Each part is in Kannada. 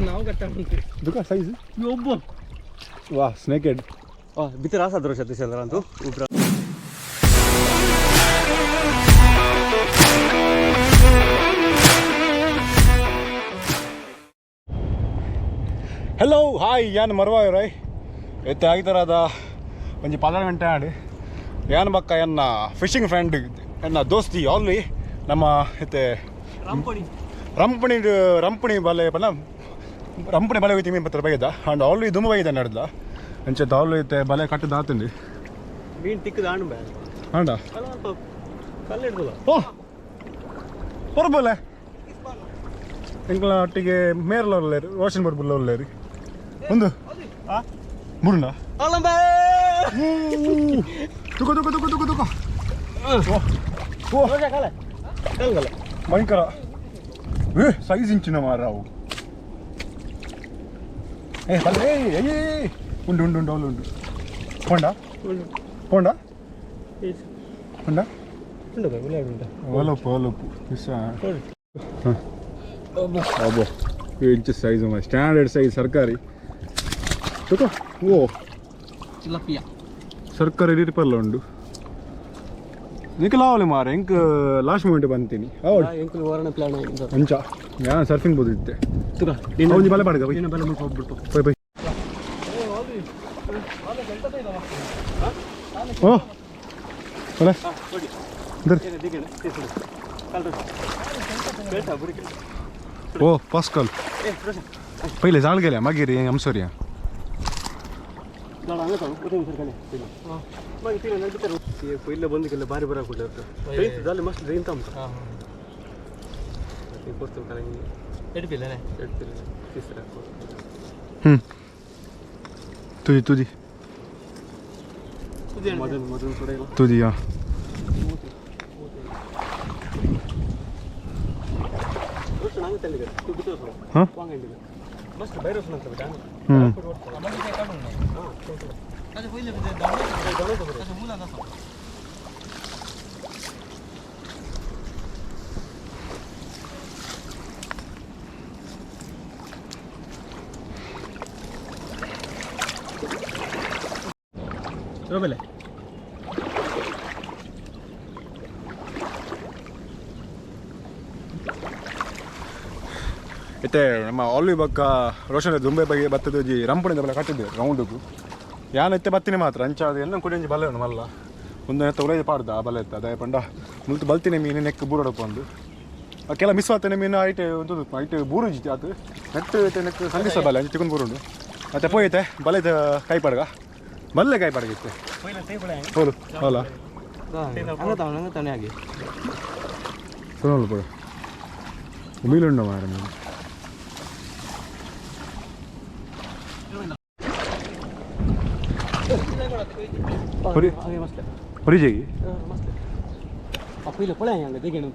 ನಾವು ಗಟ್ಟ दुका साइज ಒಬ್ಬ वाह स्नेकेड भित्र असा दृश्य दिसेल तू उब्रा हेलो हाय यान मरवा राय इतने ಆಗಿತರದ ಒಂದು 12 ಗಂಟೆ ಆಡಿ ಯಾನ್ ಬಕ್ಕ ಎನ್ನ ಫಿಶಿಂಗ್ ಫ್ರೆಂಡ್ ಎನ್ನ ದೋಸ್ತಿ ಆಲ್ಲಿ ನಮ್ಮ ಇತ್ತೆ ರಂಪಣಿ ಬಲೆ ಪನ ರಂಪಣಿ ಬಲೆ ಹೋಯ್ತಿ ಮೀನು ಪತ್ರ ಬೈದ ಅಂಡ್ ಆಲ್ಲಿ ದುಮ್ಮ ಬೈದ ನಡೆದ ಅಂಚೆ ಆಲ್ಲಿ ಇತ್ತೆ ಬಲೆ ಕಟ್ಟದ ಆತಂಡಿ ಮೀನು ತಿಕ್ಕದ ಆಣು ಬೇ ಆಂಡ ಕಲ್ಲು ಹಿಡ್ದಲ್ಲ ಓ ಹೊರಬೋಲೆ ಎಂಕ್ಲ ಒಟ್ಟಿಗೆ ಮೇರ್ಲ ಒಳ್ಳೆರಿ ರೋಷನ್ ಬರ್ಬುಲ್ಲ ಒಳ್ಳೆರಿ ಒಂದು ಮುರುಂಡ ತುಕ ತುಕ ತುಕ ತುಕ ತುಕ ಓ ಭಯಂಕರ ಸೈಜ್ ಇಂಚಿನ ಮಾರಾವು ಉಂಡು ಉಂಡು ಉಂಡು ಅವಳು ಉಂಡು ಪೋಂಡ ಪೋಂಡ ಪೋಂಡ ಒಲಪ್ಪು ಒಲಪ್ಪು ಅಬ್ಬೋ ಇಂಚು ಸೈಜ್ ಸ್ಟ್ಯಾಂಡರ್ಡ್ ಸೈಜ್ ಸರ್ಕಾರಿ ತುಕ ಓ ಚಿಲಪಿಯ ಸರ್ಕಾರಿ ರೀತಿಪಲ್ಲ ಉಂಡು ನಿಖಲಾವಲಿ ಮಾರ ಎಂಕ್ ಲಾಸ್ಟ್ ಮೂಮೆಂಟ್ ಬಂತೀನಿ ಹೌದು ಎಂಕಲ್ ಓರಣ ಪ್ಲಾನ್ ಅಂಚ ನಾನು ಸರ್ಫಿಂಗ್ ಬೋದಿದ್ದೆ ಒಂಜಿ ಬಲೆ ಪಾಡ್ಗ ಬೈ ಬೈ ಓ ಬಲೆ ಓ ಪಾಸ್ಕಲ್ पहिले जाळ गेल्या मागीर आमसोऱ्या पहिले बंद केलं भारी बरा कुठे झालं मस्त जाईन आमचं तिसरा तुझी मधून सोडायला तुझी हां मस्त बाहेरच नंतर रोबेले ಇತ್ತೆ ನಮ್ಮ ಆಲ್ವಿ ಬಕ್ಕ ರೋಷನ್ ದುಂಬೆ ಬಗ್ಗೆ ಬತ್ತದ ಜಿ ರಂಪಣಿದ ಬಲ ಕಟ್ಟಿದ್ದೆ ರೌಂಡ್ಗೂ ಯಾನ್ ಎತ್ತೆ ಬತ್ತಿನಿ ಮಾತ್ರ ಅಂಚ ಅದು ಎಲ್ಲ ಕುಡಿಂಜಿ ಬಲೆ ಉಂಡು ಮಲ್ಲ ಒಂದು ಎತ್ತ ಉಳೇಜ್ ಪಾಡ್ದ ಆ ಬಲೆ ಎತ್ತ ಅದೇ ಪಂಡ ಮುಲ್ತು ಬಲ್ತಿನಿ ಮೀನು ನೆಕ್ ಬೂರಡಪ್ಪ ಒಂದು ಕೆಲ ಮಿಸ್ ಆತನೆ ಮೀನು ಐಟೆ ಒಂದು ಐಟೆ ಬೂರು ಜಿತಿ ಆತು ನೆಟ್ ನೆಕ್ ಸಂದಿಸ ಬಲೆ ಅಂಚೆ ಚಿಕನ್ ಬೂರುಂಡು ಮತ್ತೆ ಪೋಯ್ತೆ ಬಲೆದ ಕೈ ಪಡ್ಗ ಬಲ್ಲೆ ಕೈ ಪಡಗಿತ್ತೆ ಹೌದು ಹೌದಾ ಸುನೋಳು ಪಡ ಮೀನುಂಡ ಮಾರ ಮೀನು ಹೊರಿ ಜಾಗಿ पहिलं पळ्या अंग ते घेणं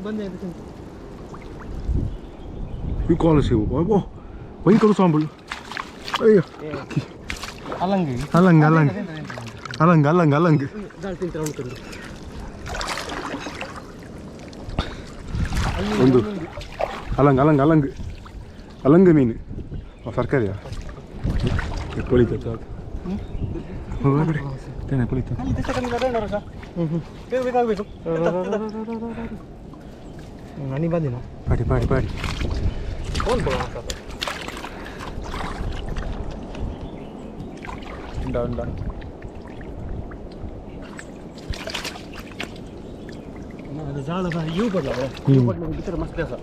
बंद ಈ ಕಾಲು ಸಿಗು ಓ ಭಯಂಕರ ಸಾಂಬಳು ಅಯ್ಯೋ ಅಲಂಗ್ ಅಲಂಗ್ ಅಲಂಗ್ ಅಲಂಗ್ ಅಲಂಗ್ ಅಲಂಗ್ ಒಂದು ಅಲಂಗ್ ಅಲಂಗ್ ಅಲಂಗ್ ಅಲಂಗ್ ಮೀನು ಸರ್ಕಾರಿಯಾ ಪೊಳಿತ ತೇನೆ ಪೊಳಿತ ನಾನಿ ಬಂದಿನ ಪಾಡಿ ಪಾಡಿ ಪಾಡಿ ಉಂಡ ಉಂಡ झाड येऊ पडला येऊ पडलं बिचार मस्त असा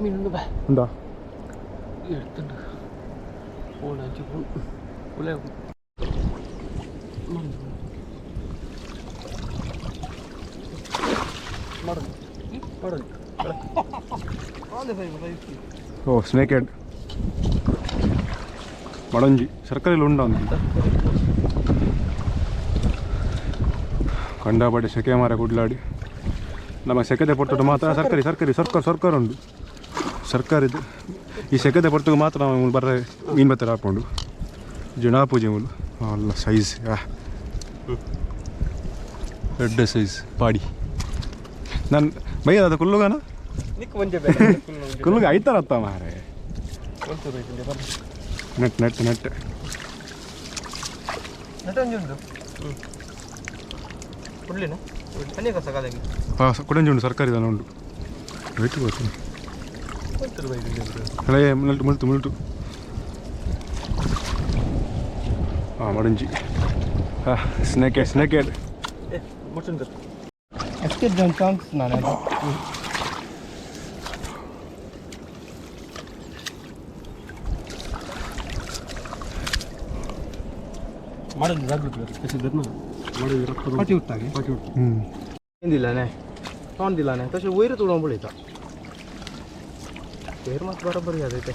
मी बा ಉಂಡ എടുത്തുണ്ട് ഓണാച്ചി ഉള്ള ಓ ಸ್ನೇಕ್ ಹೆಡ್ ಮಡಂಜಿ ಸರ್ಕಾರಿ ಉಂಡ ಅಂತ ಕಂಡಾಪಟ್ಟೆ ಸೆಕೆ ಮಾರ ಕುಡ್ಲಾಡಿ ನಮ್ಮ ಸೆಕೆದೆ ಪೊರ್ತುಡು ಮಾತ್ರ ಸರ್ಕಾರ ಉಂಡು ಸರ್ಕಾರಿದ್ದು ಈ ಸೆಕೆದೆ ಪೊರ್ತುಗೆ ಮಾತ್ರ ನಾವು ಬರ್ರೆ ಮೀನು ಬತ್ತರ ಹಾಕೊಂಡು जुना पूजे मुलं अल्ला साईज दೊಡ್ಡ ಸೈಜ್ ಪಾಡಿ ನಾನು ಭಯ್ಯ ಅದು ಕುಲ್ಲುಗನ ನಿಕ್ ಮಂಜೆ ಕುಲ್ಲುಗ ಐತಾರತ್ತ ಮಾರೆ ನೆಟ್ ನೆಟ್ ನೆಟ್ ನಟಂಜುಂಡು ಕುಡ್ಲಿನ ಅನೇಕ ಸಗಾದಂಗೆ ಕುಡಂಜುಂಡು ಸರ್ಕಾರಿ ದನ ಉಂಟು ವೆಯ್ಟ್ ಗೊತ್ತು ಹಳೆ ಮುಲ್ಟು ಮುಲ್ಟು ಮುಲ್ಟು ಹಾಂ ಮಡಂಜಿ ಹಾಂ ಸ್ನೇಕೆಡ್ ಸ್ನೇಕೆಡ್ ಮುಚ್ಚುಂದು ಅಷ್ಟೇ ಚಾನ್ಸ್ ನಾನು ಮಾಡೋದು ಜಾಗೃತಿ ಎಸಿದ್ರನ್ನ ಮಾಡೋದು ರಕ್ತ ಪಾಟಿ ಹುಟ್ಟಾಗಿ ಪಾಟಿ ಉಂಟು ಹಿಂದಿಲ್ಲನೆ ತೊಗೊಂಡಿಲ್ಲನೆ ತಕ್ಷಣ ಒಯ್ರು ತೊಗೊಂಡ್ಬಿಳಿತ ಬೇರೆ ಮತ್ತೆ ಬರೋಬ್ಬರಿ ಅದೈತೆ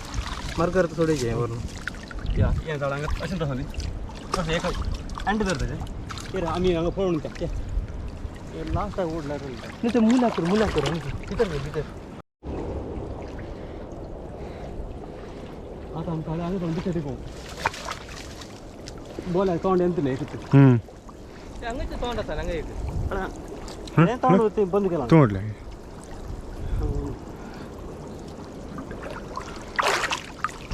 ಮರ್ಗರ್ತ ಸೊಡಿಗೆ ಅವ್ರನ್ನ ಯಾ ಏನು ತಾಳ ಹಂಗೆ ಅಸಿಂತ ಹೊಂದಿ ಬಸ್ ಏಕ ಅಂಟು ಬರ್ತದೆ ಏರ ಆಮಿ ಹಂಗೆ ಫೋನ್ ಉಂಟ ಲಾಸ್ಟಾಗಿ ಓಡ್ಲಾರ ಮತ್ತೆ ಮೂಲ ಹಾಕರು ಬಿತ್ತರ್ ಆತ ಅಂತ ಹಂಗೆ ಒಂದು ಬಿಟ್ಟು ಹೋಗು ಬೋಲ ತೊಗೊಂಡು ಎಂತಿಲ್ಲ ಏಕತ್ತೆ ಹಂಗೆ ತೊಗೊಂಡ ಸರ್ ಹಂಗೆ ಐತೆ ಅಣ್ಣ ಏನು ತೊಗೊಂಡು ಬಂದಿಲ್ಲ ತೊಗೊಳ್ಳಿ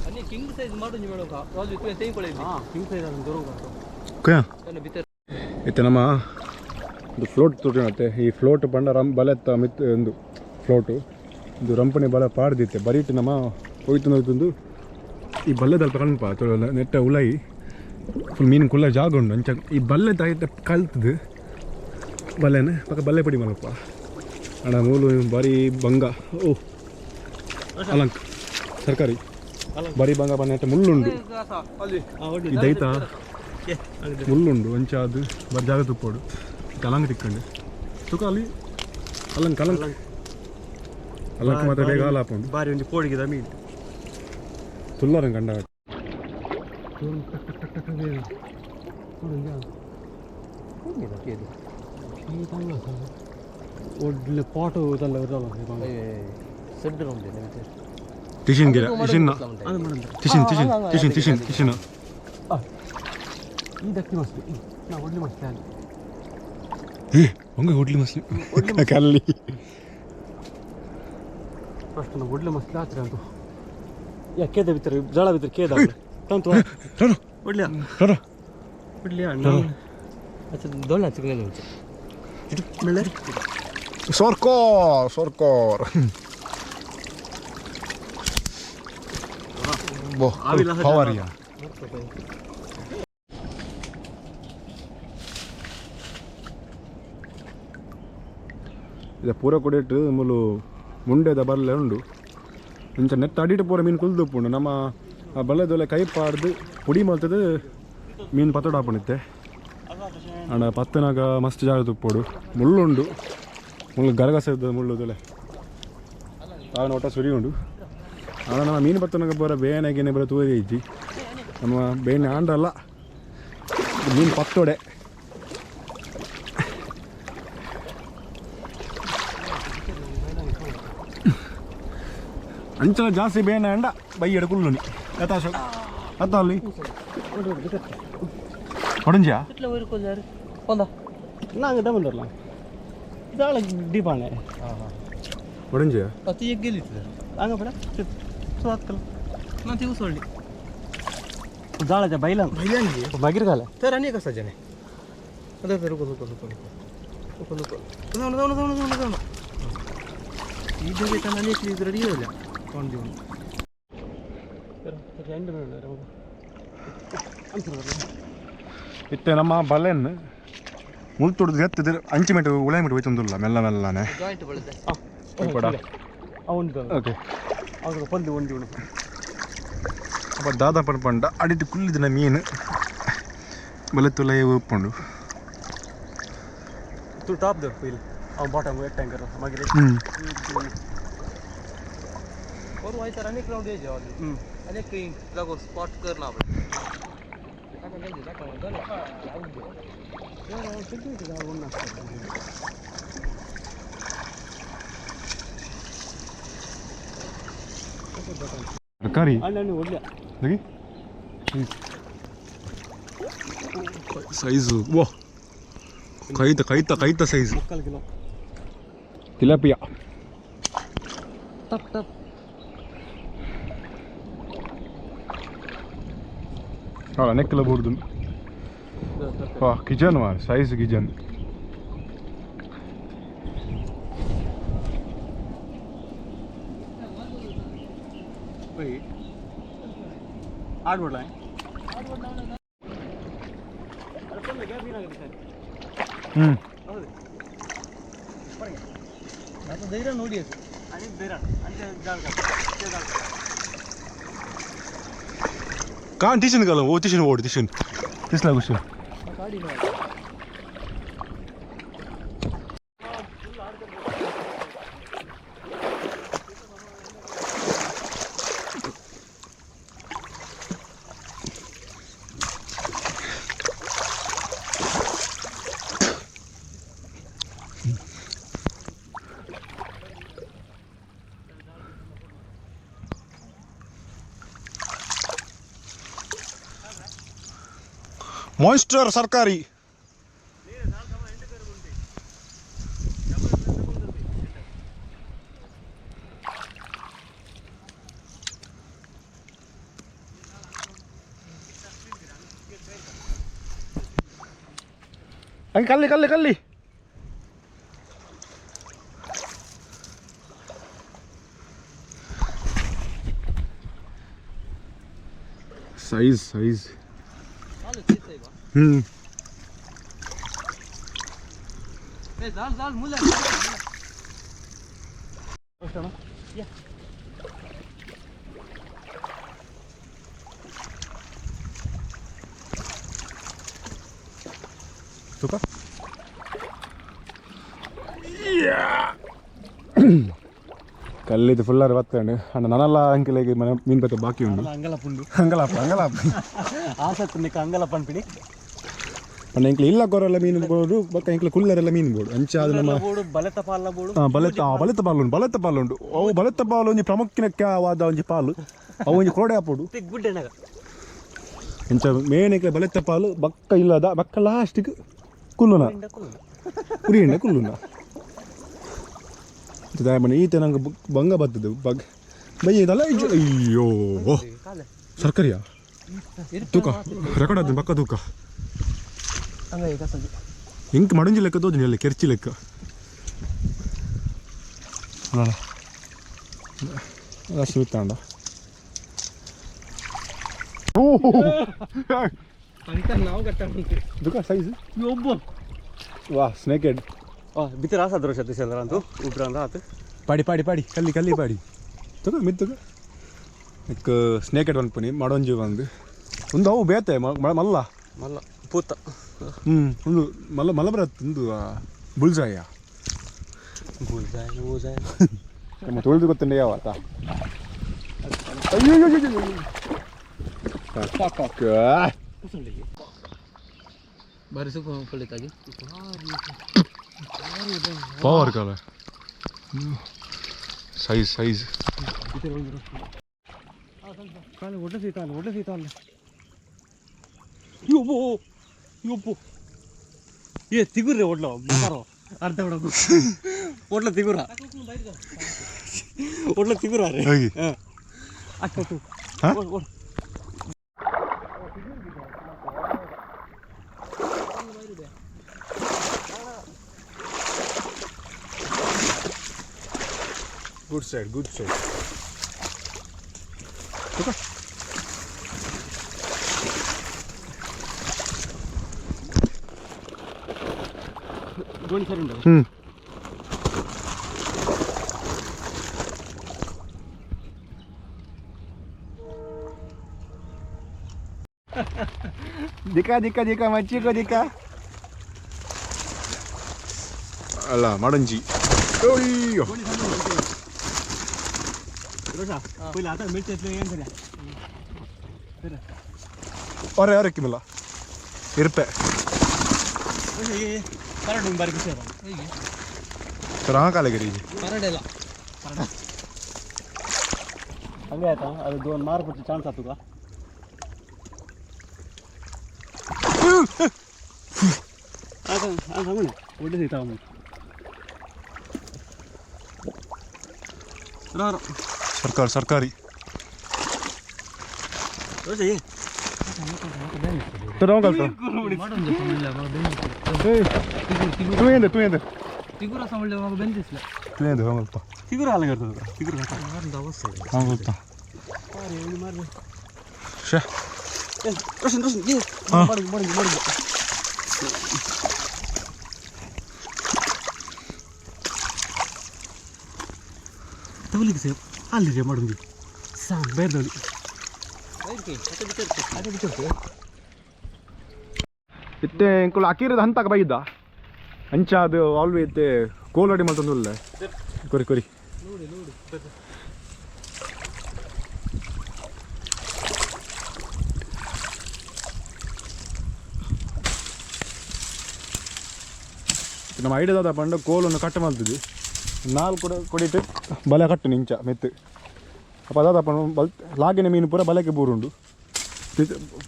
ಅನ್ನಿ ಕಿಂಗ್ ಸೈಜ್ ಮಾಡೋದು ಮೇಡಮ್ ರಾಜು ಇತ್ತು ತೆಗಿಕೊಳ್ಳಿ ಹಾಂ ಕಿಂಗ್ ಸೈಜ್ ಅದನ್ನು ದೂರ ಕುಯ್ಯ ಬಿತ್ತರ್ ಇತ್ತೆ ನಮ್ಮ ಇದು ಫ್ಲೋಟ್ ತುಟಿನತ್ತೆ ಈ ಫ್ಲೋಟ್ ಬಂಡ ಬಲೆತ್ತ ಮಿತ್ ಒಂದು ಫ್ಲೋಟು ಇದು ರಂಪಣಿ ಬಲ ಪಾಡ್ದಿತ್ತೆ ಬರೀಟ್ ನಮ್ಮ ಹೋಯ್ತು ನೋಯ್ತಂದು ಈ ಬಲ್ಲೆದಲ್ಲಿ ಕಣ್ಪ ನೆಟ್ಟ ಉಲಾಯಿ ಫುಲ್ ಮೀನು ಕುಲ್ಲ ಜಾಗ ಉಂಡು ಅಂಚ ಈ ಬಲ್ಲೆ ತಾಯಿತ ಕಲ್ತದು ಬಲ್ಲೆನ ಪಕ್ಕ ಬಲ್ಲೆ ಪಡಿ ಮಲಪ್ಪ ಅಣ್ಣ ಮೂಲು ಬಾರಿ ಬಂಗ ಓ ಅಲಂಕ್ ಸರ್ಕಾರಿ ಬಾರಿ ಬಂಗ ಬನ್ನೆಟ್ಟ ಮುಳ್ಳುಂಡು ಇದೈತ ಮುಳ್ಳುಂಡು ಅಂಚ ಅದು ಬಾರಿ ಜಾಗ ತುಪ್ಪೋಡು ಅಲಂಕ್ ತಿಕ್ಕೊಂಡು ತುಕ ಅಲ್ಲಿ ಅಲಂಕ್ ಅಲಂಕ್ ಅಲಂಕ್ ಮಾತ್ರ ಬೇಗ ಹಾಲು ಹಾಕೊಂಡು ಬಾರಿ ಒಂದು ಕೋಡಿಗೆ ಮೀನು ತುಲ್ಲಾರಂಗೆ ಕಂಡ ಒಳ್ಳೆ ಪಾಟು ಇದೆಲ್ಲ ಇರಲ್ಲ ಸೆಡ್ ಟಿಶಿನ್ ಗಿರ ಟಿಶಿನ್ ಟಿಶಿನ್ ಟಿಶಿನ್ ಟಿಶಿನ್ ಟಿಶಿನ್ ಟಿಶಿನ್ ಇದಕ್ಕೆ ಮಸ್ತ್ ನಾ ಒಳ್ಳೆ ಮಸ್ತ್ ಅಲ್ಲಿ ಏ ಹಂಗೆ ಹೋಟ್ಲಿ ಮಸ್ಲಿ ಕಲ್ಲಿ ಫಸ್ಟ್ ನಾವು ಒಳ್ಳೆ ಮಸ್ತ್ ಆತ್ರಿ ಅಂತ ಕೇದ ಬಿತ್ತರೆ ಜಳ ಬಿತ್ತರೆ ಕೇದ ತಂತು ಒಳ್ಳೆ ಒಳ್ಳೆ ದೊಡ್ಡ ಚಿಕ್ಕನೇ ಬೆಳೆ ಸರ್ಕೋರ್ ಸರ್ಕೋರ್ ಬೋ ಹವಾರಿಯಾ ಇದು ಪೂರ ಕೊಡಿಟ್ಟು ಮುಲು ಮುಂಡೆದ ಬರಲೆ ಉಂಡು ಇಂಚ ನೆಟ್ ಅಡಿಟ್ಟು ಪೂರ ಮೀನು ಕುಲ್ದುಪ್ಪುಂಡು ನಮ್ಮ ಆ ಬಲ್ಲೆದೊಲೆ ಕೈ ಪಾಡ್ದು ಪುಡಿ ಮಾಡ್ತದೆ ಮೀನು ಪತ್ತಡ ಹಾಕೊಂಡಿತ್ತೆ ಅಣ್ಣ ಪತ್ತನಾಗ ಮಸ್ತ್ ಜಾಗ ತುಪ್ಪೋಡು ಮುಳ್ಳುಂಡು ಮುಳ್ಳು ಗರಗಸದ ಮುಳ್ಳುದೊಲೆ ತಾನು ಒಟ್ಟ ಸುರಿ ಉಂಡು ಅಣ್ಣ ನಮ್ಮ ಮೀನು ಪತ್ತನಾಗ ಬರ ಬೇನೆಗೇನೆ ಬರ ತೂರಿ ಐತಿ ನಮ್ಮ ಬೇನೆ ಆಂಡ್ರಲ್ಲ ಮೀನು ಪತ್ತೋಡೆ ಅಂಚಲ ಜಾಸ್ತಿ ಬೇನೆ ಅಂಡ ಬೈಯಡ ಕುಲ್ಲುನಿ ಯಥಾಶ ಅತ್ತ ಅಲ್ಲಿ ಹೊಡಂಜಾ ఇట్లా ఊరుకోలేరు పొందా ನಂಗೆ ದಮ್ಮಂದಲ್ಲ ಇದಾಳ ದೀಪಾಣೆ ಹೊಡಂಜಾ ಅತಿ ಎಗ್ಗೆಲಿತ್ತು ಹಂಗ ಬೇಡ ಸುತ್ತಲ್ಲ ನಾನು ತಿಳ್ಸೊಳ್ಳಿ ಜಾಳ ಬೈಲ ಭಯ್ಯಾನಿಗೆ ಬಗಿರ್ಗಾಲ ಸರ್ ಅನೇಕ ಸಜ್ಜನೆ ಅದೇ ರುಕೋ ಇದು ಬೇಕಾ ಅನೇಕ ಇದು ರೆಡಿ ಇಲ್ಲ ತೊಗೊಂಡು ಇತ್ತೆ ನಮ್ಮ ಬಲೆಯನ್ನು ಮುಳ್ತುಡ್ದು ಎತ್ತಿದ್ರೆ ಅಂಚಿ ಮೆಟ್ಟು ಉಳೆ ಮೆಟ್ಟು ಹೋಯ್ತಂದಿಲ್ಲ ಮೆಲ್ಲ ಮೆಲ್ಲನೆ ಜಾಯಿಂಟ್ ಬಳಿದೆ ಓಕೆ ಅವ್ರು ಪಂದು ಒಂದಿ ಉಣು ಅಪ್ಪ ದಾದ ಪಂಡ ಅಡಿಟ್ಟು ಕುಲ್ಲಿದಿನ ಮೀನು ಬಲೆ ತುಲೆ ಉಪ್ಪುಂಡು तू टॉप दे फील और बॉटम वेट टैंकर मगर और वही तरह अनेक राउंड है जो अनेक कहीं लगो स्पॉट करना पड़े ತರಕಾರಿ ಅಣ್ಣು ಒಳ್ಳೆ ಲಗಿ ಸೈಜು ವಾ ಕೈತ ಸೈಜು ಮುಕ್ಕಾಲು ಕಿಲೋ ತಿಲಾಪಿಯಾ ಟಪ್ ಟಪ್ ನೆಕ್ಕೆಲ್ಲ ಬೋರ್ದು ವಾ ಕಿಜನ್ ಮಾ ಸೈಜ್ ಕಿಜನ್ ಆಡ್ಬಿಡ್ಲ ಹೌದು आता ಧೈರ್ಯ ನೋಡಿ आणि बेरा आणि जाळ का टिशन घाल ओ टिशन ओढ टिशन दिसला गोष्ट गाडी ಮಾಯಿಸ್ಚರ್ ಸರ್ಕಾರಿ ಕಲ್ಲಿ ಸೈಜ್ जाल मुलं तुका ಕಲ್ಲಿದ್ದು ಫುಲ್ಲಾರು ಬತ್ತಂಡು ಅಣ್ಣ ನನ್ನಲ್ಲ ಅಂಕೆಲೆಗೆ ಮನೆ ಮೀನು ಬತ್ತೆ ಬಾಕಿ ಉಂಟು ಅಂಗಲಪ್ಪ ಆಸತ್ತು ನಿಕ್ಕ ಅಂಗಲಪ್ಪ ಅನ್ಪಿಡಿ ಅಣ್ಣ ಇಂಕ್ಲ ಇಲ್ಲ ಕೊರಲ್ಲ ಮೀನು ಬೋಡು ಬಕ್ಕ ಇಂಕ್ಲ ಕುಲ್ಲರೆಲ್ಲ ಮೀನು ಬೋಡು ಅಂಚ ಅದು ನಮ್ಮ ಬೋಡು ಬಲೆತ ಪಾಲ ಬೋಡು ಬಲೆತ ಪಾಲು ಉಂಟು ಅವು ಬಲೆತ ಪಾಲು ಒಂಜಿ ಪ್ರಮುಖವಾದ ಒಂಜಿ ಪಾಲು ಅವು ಒಂಜಿ ಕೋಡೆ ಹಾಪುಡು ಗುಡ್ಡೆನಾಗ ಎಂಚ ಮೇನಕ್ಕೆ ಬಲೆತ ಪಾಲು ಬಕ್ಕ ಇಲ್ಲದ ಬಕ್ಕ ಲಾಸ್ಟಿಗೆ ಕುಲ್ಲುನ ಕುರಿಯಣ್ಣ ಕುಲ್ಲುನ ಮನೆ ಈತ ನಂಗೆ ಬಂಗ ಬರ್ತದೆ ಬೈಯದಲ್ಲ ಅಯ್ಯೋ ಸರ್ಕಾರಿಯಾ ತೂಕ ರೆಕಾರ್ಡ್ ಆದ ಬಕ್ಕ ತೂಕ ಇಂಕ್ ಮಡಂಜಿ ಲೆಕ್ಕ ತೋಜನಿ ಅಲ್ಲಿ ಕೆರ್ಚಿ ಲೆಕ್ಕ ಅಷ್ಟು ಬಿತ್ತಾಂಡ ನಾವು ಗಟ್ಟ ದುಃಖ ಸೈಜ್ ಒಬ್ಬ ವಾ ಸ್ನೇಕ್ ಹೆಡ್ ಬಿತ್ತರ ಆಸ ದೃಶ್ಯ ದಿಸಲ್ಲ ಅಂತೂ ಉಬ್ರ ಅಂದ ಆತು ಪಾಡಿ ಕಲ್ಲಿ ಪಾಡಿ ತಗೋ ಮಿತ್ತಗ ಇಕ್ಕ ಸ್ನೇಕ್ ಹೆಡ್ ಒಂದು ಪನಿ ಮಾಡೊಂಜಿ ಒಂದು ಅವು ಬೇತೆ ಮಲ್ಲ ಪೂತ ಒಂದು ಮಲ್ಲ ಬರತ್ತೆ ಒಂದು ಬುಲ್ಜಾಯ ಮತ್ತೆ ಉಳಿದು ಗೊತ್ತಂಡೆ ಯಾವ ಆತ ಬಾರಿ ಸುಖ ಕೊಳಿತಾಗಿ ಪವರ್ ಕಾಲ ಸೈಜ್ ಒಡ್ಡ ಸೀತ ಅಲ್ಲ ಯೊಬ್ಬು ಏ ತಿಗುರ್ರೆ ಒಡ್ಲ ಮಾರೋ ಅರ್ಧ ಒಡ್ಲ ತಿಗುರ ರೀ ಅಷ್ಟು ಗುಡ್ ಸೈಡ್ ಗೋಣಿ ಸರಿ ಉಂಟು ದಿಕ್ಕ ಮಚ್ಚಿಕೋ ದಿಕ್ಕ ಅಲ್ಲ ಮಾಡಂಜಿ ಅಯ್ಯೋ पहिले आता मिळते ಏನು ಸರಿ ಅವರಕ್ಕೆ ಮಿಲ್ಲ ಇರ್ಪೆ ಕರಡು ಬಾರಿ ಖುಷಿ ಅದ ಹೇಗೆ ಸರ್ ಕಾಲಗಿರಿ ಕರಡೆಲ್ಲ ಹಂಗೆ ಆಯ್ತಾ ಅದು ಒಂದು ಮಾರು ಕೊಟ್ಟು ಚಾನ್ಸ್ ಆತುಗ सांगू ओढले येत ಸರ್ಕಾರಿ तिगुरा समजले मग बेंदिसला तिगुर आला करतो तिगुर रोशन रोशन ये तवली कसे आली रे मडून सांग बेदली ಇತ್ತೆ ಇಂಕುಲು ಅಕೀರದ ಹಂತಕ್ಕೆ ಬೈದ ಅಂಚ ಅದು ಆಲ್ವೇ ಇತ್ತೆ ಕೋಲಡಿ ಮಲ್ತೊಂದುಲ್ಲ ಕೊರಿ ಕೊರಿ ನಮ್ಮ ಐಡಿಯಾದ ಪಂಡ ಕೋಲನ್ನು ಕಟ್ಟು ಮಾಡ್ತಿದ್ವಿ ನಾಲ್ಕು ಕೂಡ ಕೊಡಿಟ್ಟು ಬಲೆ ಕಟ್ಟು ನಿಂಚ ಮೆತ್ತು ಅಪ್ಪ ಅದಾದಪ್ಪ ಲಾಗಿನ ಮೀನು ಪೂರ ಬಲೆಗೆ ಬೂರುಂಡು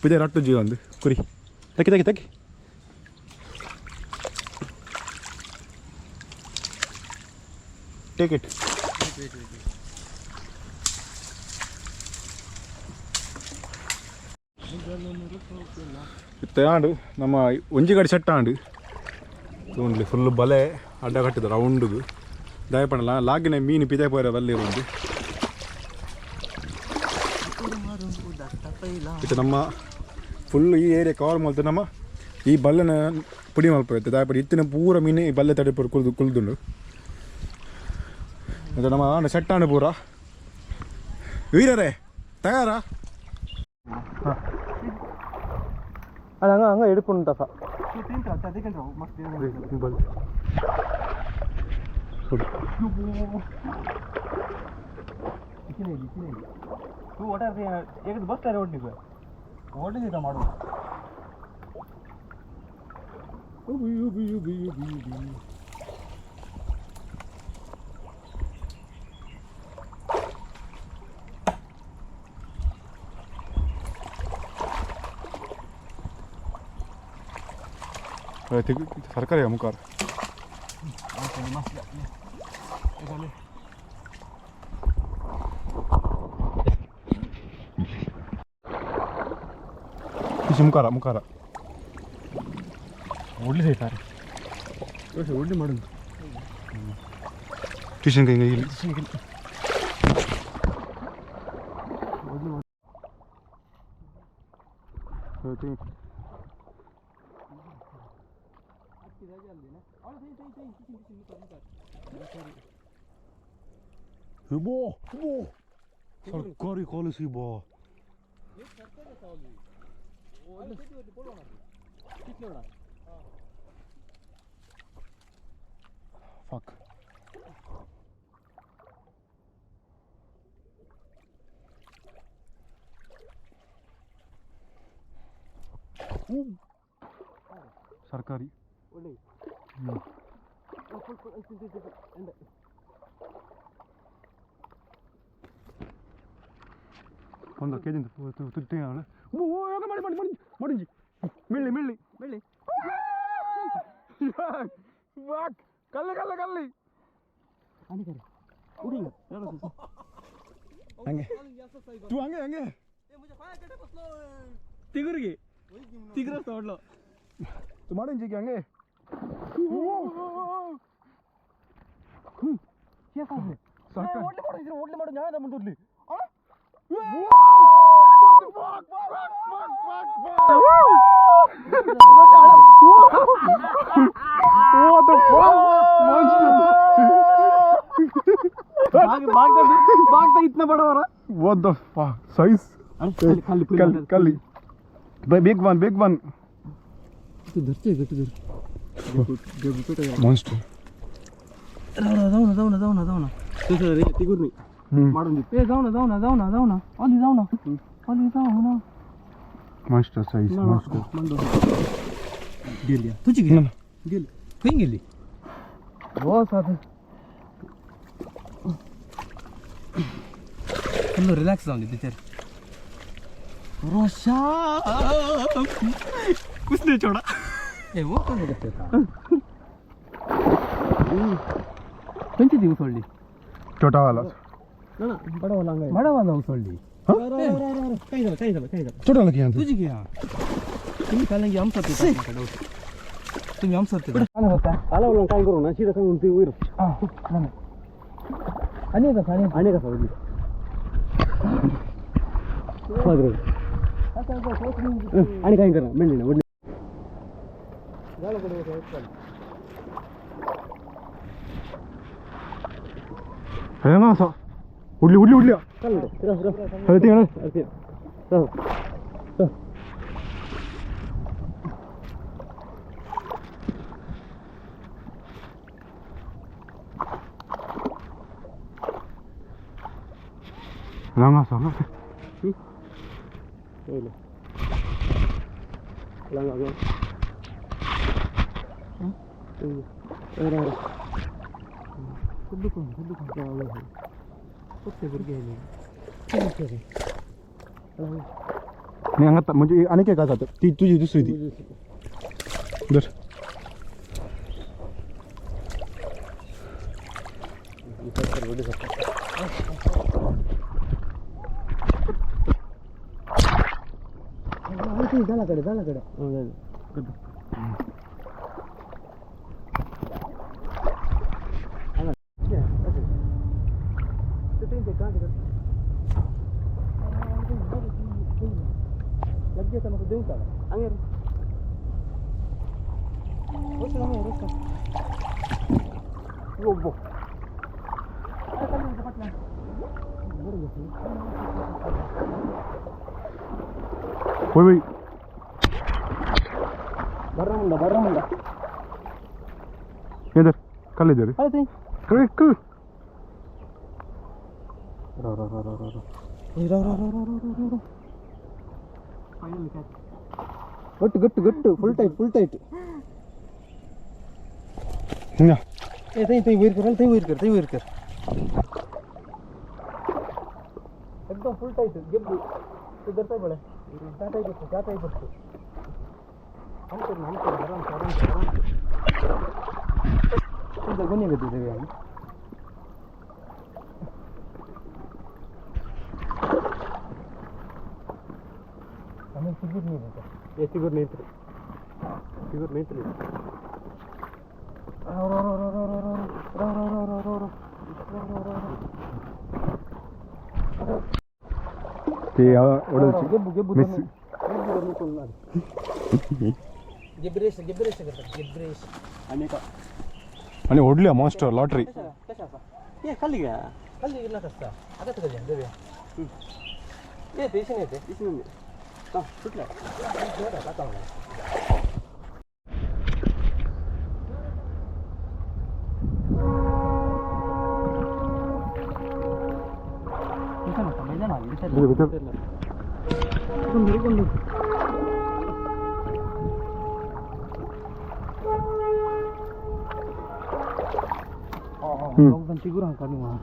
ಪಿದೆ ರಟ್ಟು ಜೀವ ಅಂದು ಕುರಿ ತಕ್ಕಿ ತಕ್ಕಿ ತಕ್ಕಿ ಟೇಕ್ ಇಟ್ ಇತ್ತಾಂಡು ನಮ್ಮ ಒಂಜಿಗಡಿ ಸೆಟ್ ಆಂಡು ಉಂಡ್ಲಿ ಫುಲ್ ಬಲೆ ಅಡ್ಡ ಕಟ್ಟಿದ ರೌಂಡುದು ದಯಪಡಲ್ಲ ಲಾಗಿನ ಮೀನು ಪಿದೆ ಪೋರ ಬಲ್ಲಿರುಂಡು ಇದು ನಮ್ಮ ಫುಲ್ ಈ ಏರಿಯಾ ಕವರ್ ಮಾಡ್ತು ನಮ್ಮ ಈ ಬಲ್ಲೆನ ಪುಡಿ ಮಲ್ಪೈತೆ ದಯಪಡಿ ಇತ್ತಿನ ಪೂರ ಮೀನು ಈ ಬಲ್ಲೆ ತಡೆ ಪೂರ ಕುಲ್ದುಂಡು ಮತ್ತು ನಮ್ಮ ಆಂಡ ಸೆಟ್ ಆಂಡು ಪೂರ ವೀರರೇ ತಯಾರಾ ಅದು ಹಂಗೆ ಹಂಗೆ ಹಿಡ್ಕೊಂಡಪ್ಪ ಬರ್ತಾರೆ ಒಟ್ಟಿಗೆ ಒಟ್ಟಿಗೆ ಮಾಡು ಸರ್ಕಾರಿ ಮುಖಾರ ಮುಖಾರ ಮುಖಾರ ಒಳ್ಳೆ ಸೈತಾರೆ ಒಳ್ಳೆ ಮಾಡೋದು ಟ್ಯೂಷನ್ ಕೈ ಇಲ್ಲಿ 여보 ಸರ್ಕಾರಿ ಕಾಲೇಜ್ ಬಾ fuck ಸರ್ಕಾರಿ ಒಳ್ಳೆ ಒಂದು ಕೆ ಜಿಂದ ತುತ್ತಿ ಮಾಡಿ ಮಾಡಿ ಮಾಡಿ ಮಾಡಿಂಜಿ ಮಿಳ್ಳಿ ಮಿಳ್ಳಿ ಮಿಳ್ಳಿ ಕಲ್ಲಿ ಕಲ್ಲಿ ಕಲ್ಲಿ ಹಂಗೆ ತೂ ಹಂಗೆ ಹಂಗೆ ತಿಗುರಿಗೆ ತಿಗುರ ಸೋಡ್ಲು तू ಮಾಡಿಂಜಿ ಹಂಗೆ ಓಡ್ಲಿ ಮಾಡು ನ್ಯಾಯದ ಮುಂದೆ इतना बड़ा हो रहा what the fuck size कली big one monster जाऊ तिगुर्नी मारून दे ए जाऊ ना ಅಲ್ಲಿ जाऊ ना monster size monster गेली तुझी गेली गेली कहीं गेली हो साथ फुल रिलॅक्स जाऊन दे तेरे रोशा कुछ नहीं छोड़ा ए ಹೋಗ್ತಾನೆ ಕಂಚಿದಿ ಉಸೊಳ್ಳಿ छोटा वाला ಬಡವಲ್ಲ ಹಂಗ ಬಡವಲ್ಲ ಉಸೊಳ್ಳಿ छोटा वाला क्या तुझी तुम्ही कालंगी आमचा तुम्ही आमचा ಕಾಲ ಒಳ್ಳೆ ಕಾಯಿ ಕೊರೋಣ ಸೀದಾ ಕೈ ಉಂಟು ಇರು ಅನೇಕ ಸೌದಿ आणि काय करा मिळली ना उडली है ना सा उडली उडली उडली अरे ते ना langa sa langa go नहीं अंगत मुझे आने के कहा था तुझे दूसरी थी उधर झाला कडे लग मग देऊ का अंगेर कोई भाई बर्रा इधर कल इधर अरे कल गट्टू फुल टाइट ना ए तई वेट कर एकदम फुल टाइट गिब्बू इधर पे बड़े क्या टाइप हम आराम इधर गुनी गति देवे हम हमें सिगरेट नहीं देता ये सिगरेट नहीं ते ओडलची गिब्बू गिब्रेश आणि ओढल्या मॉन्स्टर लॉटरी कशाचा ये खाली गेला कसा आता तर देऊया ये देशी नाही ते इथे हा सुटला आता 영상 찍으러 안 가는 거야.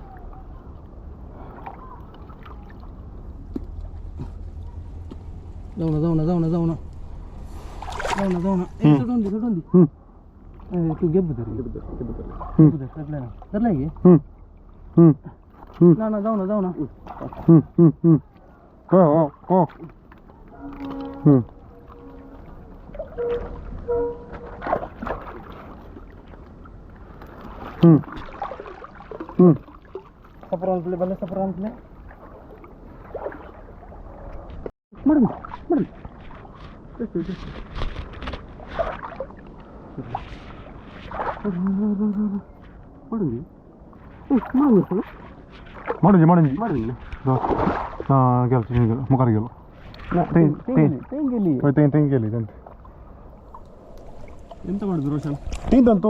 zauna. Sodondi. Tu gebbu dari. Dar lagi. Zauna. Oh. Sapuran play. Madam. Madam. Mukar gelo. Ten geli. ಎಂತ ಮಾಡುದು ರೋಷನ್ ತಿಂದಂತೂ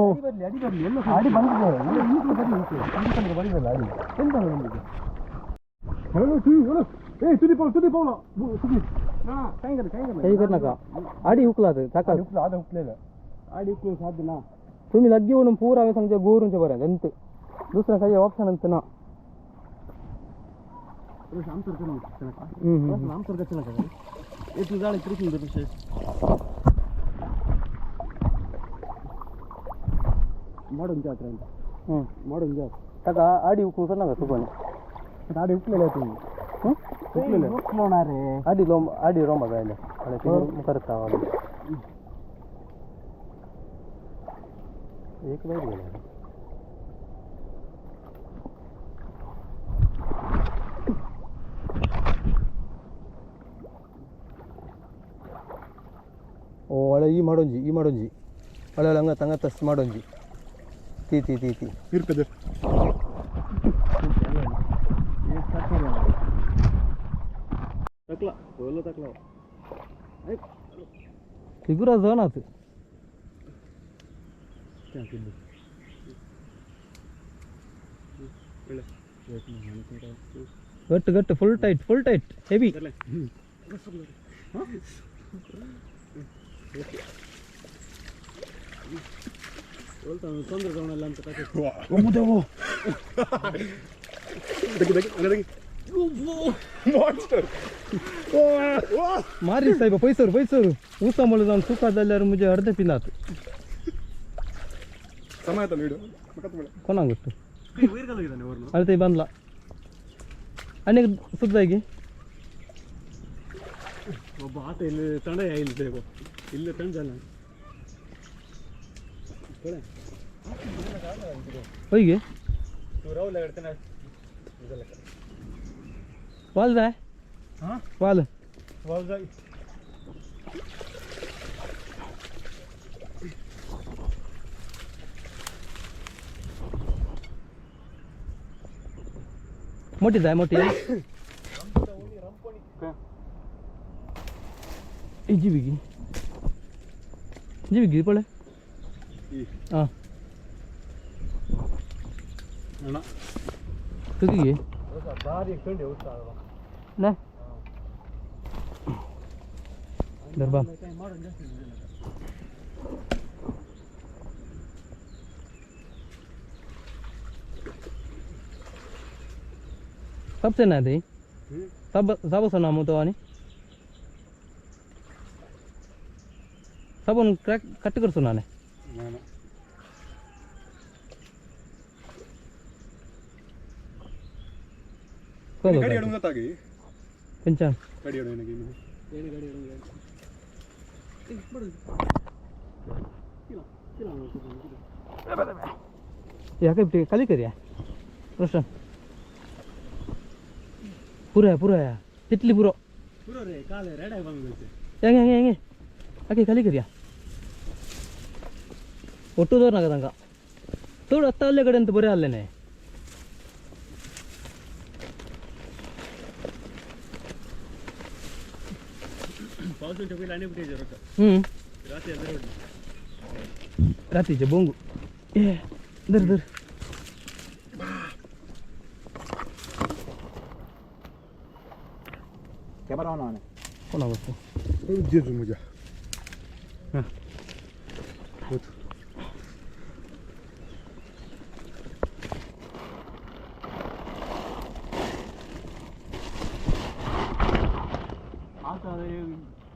ಆಡಿ ಬಂದಿದೆ ಬರಿದಲ್ಲ ಆಡಿ ಎಂತ ಬಂದಿದೆ काही कर नका आडी हुकला ताका आधी हुकलेलं आडी हुकलो साध्य ना तुम्ही लग्गी म्हणून पूर आम्ही सांगतो गोरूंच्या बऱ्या जंत दुसरा काही ऑप्शन अंत ना आमचं कसं नका हे तू जाळे कृष्ण ಮಾಡೋನ್ ಜಾತ್ರೆ ಅಂತ ಮಾಡೋನ್ ಜಾತ್ರೆ ತಕ ಆಡಿ ಉಕ್ಕು ಸಣ್ಣಗ ಸುಗೋನೆ ಆಡಿ ಉಕ್ಲೇಲೆ ಆಯ್ತು ಉಕ್ಲೋಣಾರೆ ಆಡಿ ರೋಮಗ ಇಲ್ಲಿ ಅಳೆ ಮುಖರ್ತಾವ ಏಕ ಬೈದು ಗೇಲ ಓ ಅಳೆ ಈ ಮಾಡೋಂಜಿ ಅಳೆ ಹಂಗ ತಂಗ ತಸ್ ಮಾಡೋಂಜಿ ತೀ ಇರ್ತದೆ ತಕ್ಲ ಒಳ್ಳೆ ತಕ್ಲ ತಿಗುರ ಝೋನ್ ಆತು ಗಟ್ಟು ಫುಲ್ ಟೈಟ್ ಹೆವಿ ತೊಂದರೆ ತಗೊಳಲ್ಲ ಅಂತ ಮಾರಿ ಸಾಹೇಬ ಪೈಸರು ಊಟ ಮಾಡೋದು ಅವ್ನು ತೂಕದಲ್ಲಾರು ಮುಜೆ ಅರ್ಧ ಪಿನ್ನಾತು ಸಮಯ ಕೊನಾಗೊಟ್ಟು ಅಳ್ತೈ ಬಂದ್ಲ ಅಣ್ಣಗೆ ಸುದ್ದಾಗಿ ಒಬ್ಬ ಆತ ಇಲ್ಲಿ ತಂಡ ಇಲ್ಲಿ ಇಲ್ಲೇ ತಂಡಲ್ಲ ಹೋಯ್ಗೆ ವಾಲ್ದ ವಾಲ್ मोटी जीविगी पड़े हाँ तुझे ना दरबार सबसे ना दी सब सुना मुझे वानी सब उन क्रैक कट कर सुनाने गाड़ी अड़ूंगा ताकि पंचान गाड़ी अड़ूंगा की ಏನು ಗಾಡಿ ಇಡೋಂಗೆ ಯಾಕೆ ಬಿಟ್ಟು ಖಾಲಿ ಕರಿಯಾ रोशन पूरा है तितली पूरा रे काले रेड आಗಿ ಬಂದಿದೆ ಹೆಂಗೆ ಆಕೆ ಖಾಲಿ ಕರಿಯಾ ಒಟ್ಟುದೋರ್ನಾಗದಂಗ ತೋಡು ಹತ್ತ ಅಲ್ಲೇ ಕಡೆ ಅಂತ ಬರೀ ಅಲ್ಲೇನೆ पावसाळ्यात टोपीला आणि कुठे जरत रात्री अंदर रात्रीचे बोंगू ए दर कॅमेरा ऑन आहे कोणा बसतो जेजू मुझे हां आता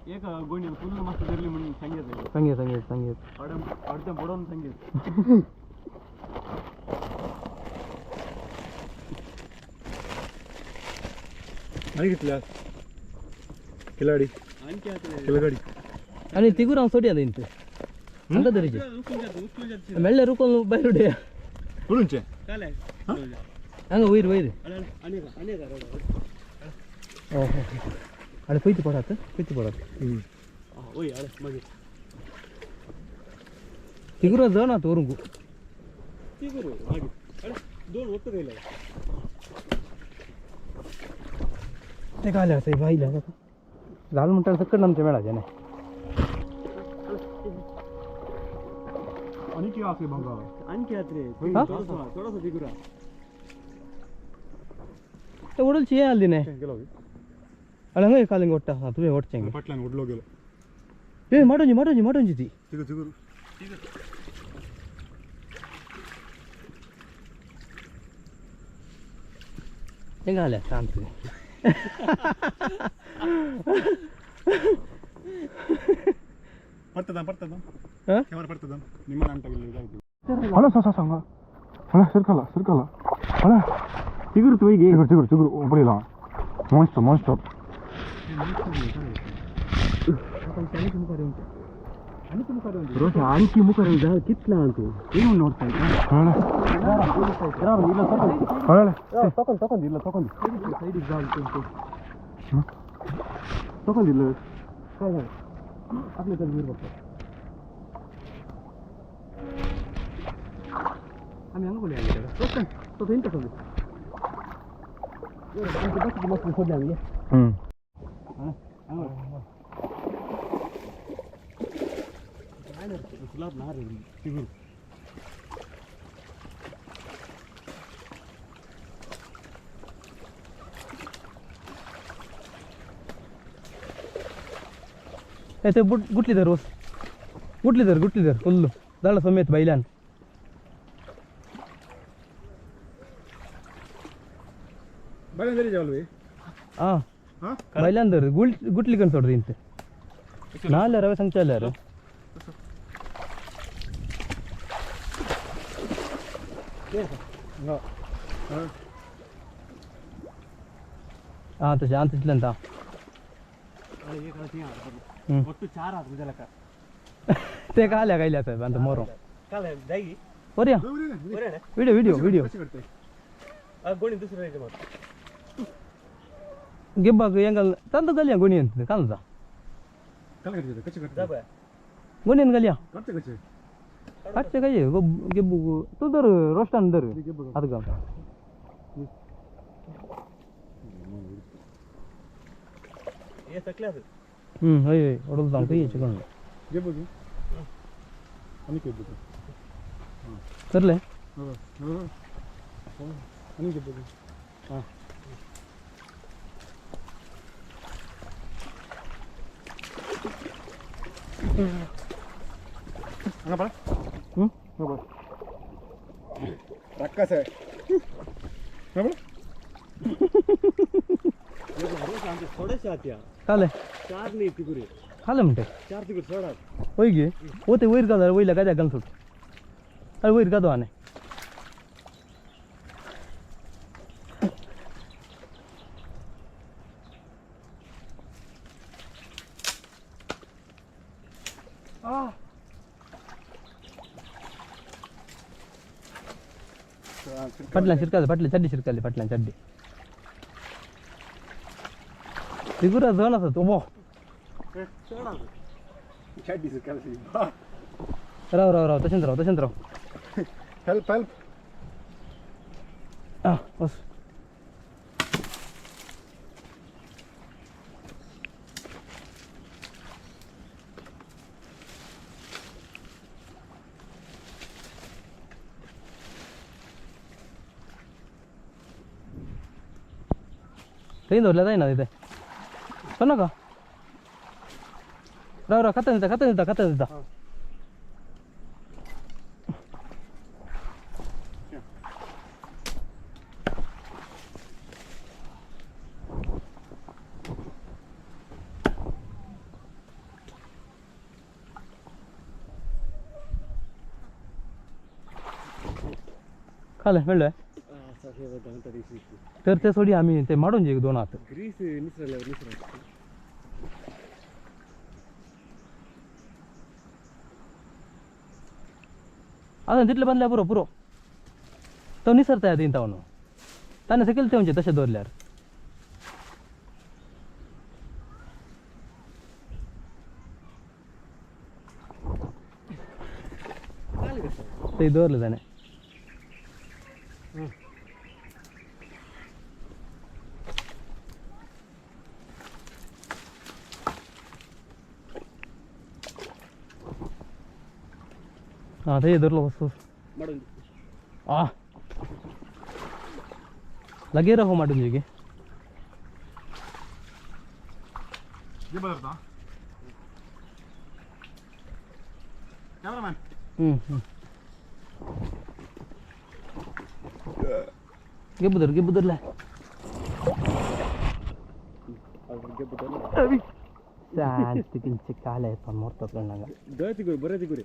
एक गोणी फुल मस्त धरली म्हणून संगीत अडचण बुडवून संगीत आणि घेतल्या खिलाडी आणखी खिलाडी आणि तिगूर ಅವ್ನು ಸೋಡಿ ಅದ ಇಂತ ಅಂತ ದರಿಜೆ ಮೆಳ್ಳೆ ರೂಕೊಂಡು ಬೈರುಡೆ ಹುಳುಂಚೆ ಕಾಲೆ ಹಂಗ ಒಯ್ರು ಅನೇಕ ಓಹೋ ಅಲ್ಲಿ ಕೊಯ್ತು ಪಡಾತ ಓಯ್ ಅಳೆ ಮಗಿ ತಿಗುರ ಜನ ತೋರುಂಗು ತಿಗುರು ಹಾಗೆ ಅಳೆ दोन ಒಟ್ಟು ಇಲ್ಲ ते काय आलं भाई लागा लाल मुंटा सकट नमचे मेळा जाने आणि की आसे बंगा आणखी आत्रे थोडासा तिगुरा ते उडल चिया आलदिने गेलो ಅಳಂಗ ಕಾಲಿಂಗ ಒಟ್ಟ ತುವೆ ಒಟ್ಟೆಂಗೆ ಪಟ್ಲನ್ ಉಡ್ಲೋ गेलो ಏ ಮಾಡೋಂಜಿ ತಿ ತಿಗುರು ಹೆಂಗಾಲೆ ಶಾಂತಿ ಪಡ್ತದ ಹಾ ಕ್ಯಾಮರಾ ಪಡ್ತದ ನಿಮ್ಮ ಅಂಟವಿಲ್ಲ ಇದಾಯ್ತು ಹಳ ಸಂಗ ಹಳ ಸಿರ್ಕಲ್ಲ ಹಳ ಚಿಗುರು ಹೋಗಿ ಚಿಗುರು ಒಬ್ಬಳಿಲ್ಲ ಮಾನ್ಸ್ಟರ್ ಅಂಕಿ ಮುಖ ಕಿತ್ಲ ಅಂತು ಏನು ನೋಡ್ತಾ ಇದ್ದ ತಗೊಂಡಿಲ್ಲ ತಗೊಂಡಿಲ್ಲ ಆಗ್ಲೇ ತಂದು ಇರ್ಬೇಕು ಆಮೇಲೆ ಹಂಗೆ ಆಗಿದ್ದಾರೆ ಸ್ವಲ್ಪ ಎಂತ ತಂದು ಬಸ್ಸಿಗೆ ಹೋದ ಹಂಗೆ ಸುಲಭ ನಾರಿ ಸಿಗುರು ते गुटलीधर रोज गुटलीधर फुल्ल झालं समेत बैलान हां बैलान धर गुटली कण सोड इंत नाले रवे संचाल्यार हां तसे अंतच ಒಟ್ಟು ಚಾರ ಆದ್ರು ಇದೆಲ್ಲ ते काल्या कायल्या साहेब ಅಂತ मोरो ಕಾಲ ದೈಗಿ ओरिया वीडियो ಗೋಣಿ दुसरं ಇದೆ ಮಾತ್ರ ಗೆಬ್ಬಾಗ ಹೆಂಗಲ್ ತಂದು ಗಲಿಯ ಗೋಣಿ ಅಂತ ಕಾಣದ ಗೋಣಿ ಗಲಿಯ ಕಚ್ಚೆ ಕೈ ಗೆಬ್ಬು ತುದರ್ ರೋಸ್ಟ್ ಅಂದರ್ ಅದಕ್ಕೆ ಏ ತಕ್ಲೆ ಅದು ಅಯ್ಯೋ ಹೊಡೆದು ಕೈ ಹೆಚ್ಚಿಕೊಂಡು ಗೆಬ್ಬುದು ಅನಿಕೆ ಗೆಬ್ಬುದು ತರಲೆ ಅನಿಕೆ ಗೆಬ್ಬುದು ಹಾಂ ಹಂಗ ಬರ ಬರ ರಕ್ಕಸೆ ಬರ थोडेसे आत्या काले चार नाही तिगुरी खाले म्हणते चार तिगुरी सोडा होय गे होते वैर का वैला काय गन सुट अरे वैर का आने पटला चड्डी पटला चड्डी तिगुरा जाना था तो वो चड्डी से कर सी राव तशंत राव हेल्प बस कहीं धरला जाए ना तिथे सुना का राव खाता देता खाले वेळ तर ते सोडी आम्ही ते माडून जे दोन हात ग्रीस निसरल्यावर ಅದನ್ನು ತಿಟ್ಲು ಬಂದ್ಲೆ ಪುರೋ ತಾವು ನಿಸರ್ತಾ ಇದೆ ಇಂಥವನು ತಾನೇ ಸೆಕೆಲ್ತೆ ಮುಂಚೆ ತಶೆ ದೋರ್ಲ್ಯಾರ ते ದೋರ್ಲೆ ತಾನೆ हां ते दौरलो वस्तू लगे रहो माडून जीगे ये बदलता कैमरामैन ಗೆಬ್ಬುದರ್ಲೆ शांति किंच काले पण मोरतो कळनागा दळती गुरी बरे ती गुरी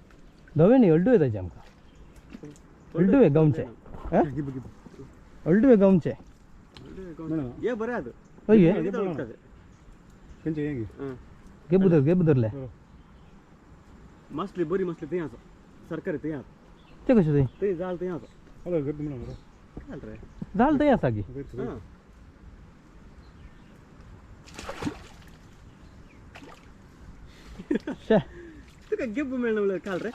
दवेणी अड्डू येता आमकां उलटवे गावचे उलटवे गावचे ये बरं आहे होय त्यांचे हेंगे गे बुदरले मसली बरी मसली ते असं सरकारी ते ते कसे ते जाल ते असं हॅलो गर्दी म्हणा चाल रे झालं तर असा की हां शे ते काय गिफ्ट मिळणार काल रे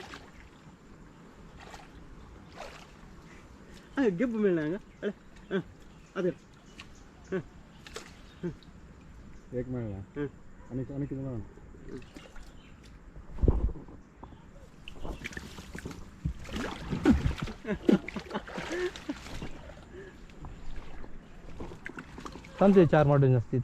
गिफ्ट मिळणार का अरे अरे एक मिळाला आणि किती मिळाला सांगते 4 मॉडेल असतील